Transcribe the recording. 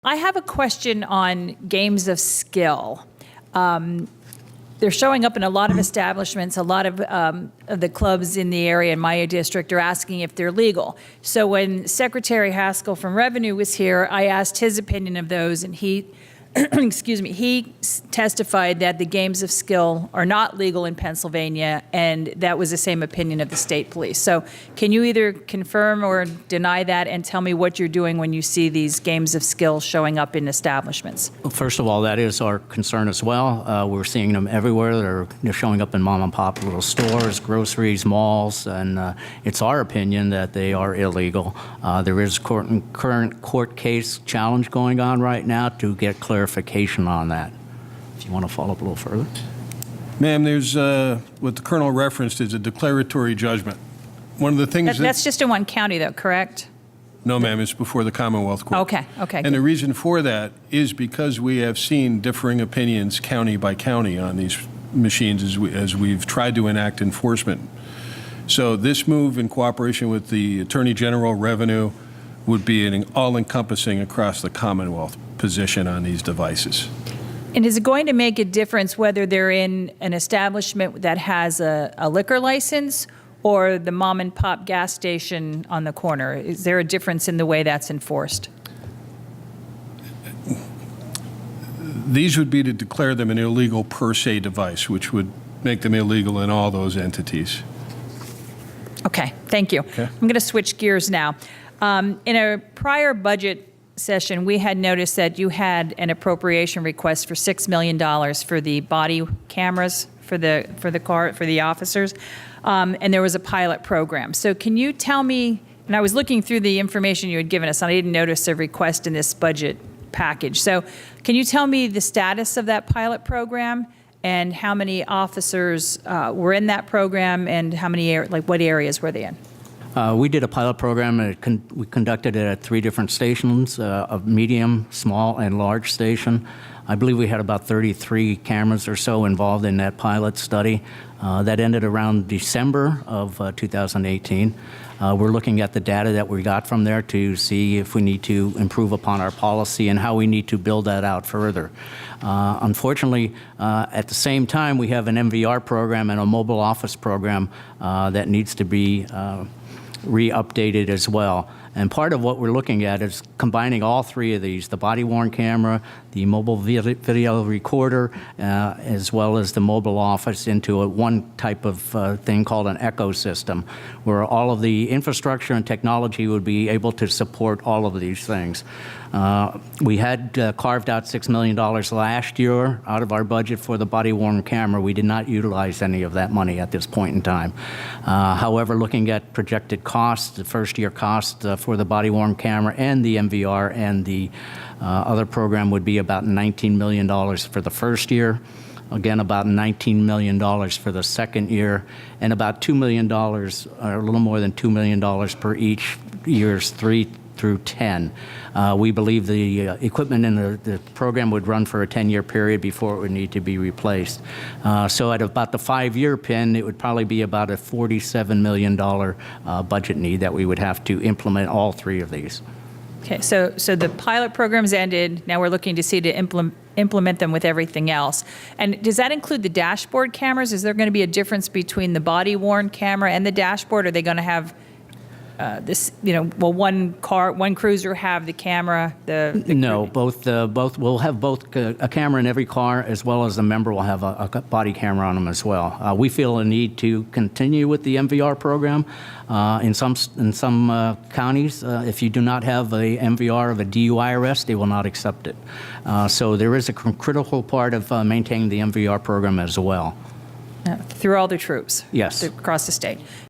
I have a question on games of skill. They're showing up in a lot of establishments. A lot of the clubs in the area in my district are asking if they're legal. So when Secretary Haskell from Revenue was here, I asked his opinion of those, and he excuse me, he testified that the games of skill are not legal in Pennsylvania, and that was the same opinion of the state police. So can you either confirm or deny that and tell me what you're doing when you see these games of skill showing up in establishments? Well, first of all, that is our concern as well. We're seeing them everywhere. They're showing up in mom and pop little stores, groceries, malls, and it's our opinion that they are illegal. There is current court case challenge going on right now to get clarification on that. If you want to follow up a little further. Ma'am, there's what the Colonel referenced is a declaratory judgment. One of the things that's just in one county, though, correct? No, ma'am, it's before the Commonwealth Court. Okay, okay. And the reason for that is because we have seen differing opinions county by county on these machines as we've tried to enact enforcement. So this move in cooperation with the Attorney General, Revenue, would be an all-encompassing across the Commonwealth position on these devices. And is it going to make a difference whether they're in an establishment that has a liquor license or the mom and pop gas station on the corner? Is there a difference in the way that's enforced? These would be to declare them an illegal per se device, which would make them illegal in all those entities. Okay, thank you. Okay. I'm going to switch gears now. In a prior budget session, we had noticed that you had an appropriation request for $6 million for the body cameras for the officers, and there was a pilot program. So can you tell me, and I was looking through the information you had given us, and I didn't notice a request in this budget package. So can you tell me the status of that pilot program and how many officers were in that program and how many, what areas were they in? We did a pilot program. We conducted it at 3 different stations, a medium, small, and large station. I believe we had about 33 cameras or so involved in that pilot study. That ended around December of 2018. We're looking at the data that we got from there to see if we need to improve upon our policy and how we need to build that out further. Unfortunately, at the same time, we have an MVR program and a mobile office program that needs to be re-updated as well. And part of what we're looking at is combining all 3 of these, the body-worn camera, the mobile video recorder, as well as the mobile office into one type of thing called an ecosystem, where all of the infrastructure and technology would be able to support all of these things. We had carved out $6 million last year out of our budget for the body-worn camera. We did not utilize any of that money at this point in time. However, looking at projected costs, the first-year cost for the body-worn camera and the MVR and the other program would be about $19 million for the first year. Again, about $19 million for the second year, and about $2 million, or a little more than $2 million per each years 3 through 10. We believe the equipment in the program would run for a 10-year period before it would need to be replaced. So at about the 5-year pin, it would probably be about a $47 million budget need that we would have to implement all 3 of these. Okay, so the pilot program's ended. Now we're looking to see to implement them with everything else. And does that include the dashboard cameras? Is there going to be a difference between the body-worn camera and the dashboard? Are they going to have will one cruiser have the camera? No, both will have both a camera in every car, as well as the member will have a body camera on them as well. We feel a need to continue with the MVR program. In some counties, if you do not have a MVR of a DUI arrest, they will not accept it. So there is a critical part of maintaining the MVR program as well. Through all the troops? Yes. Across the state.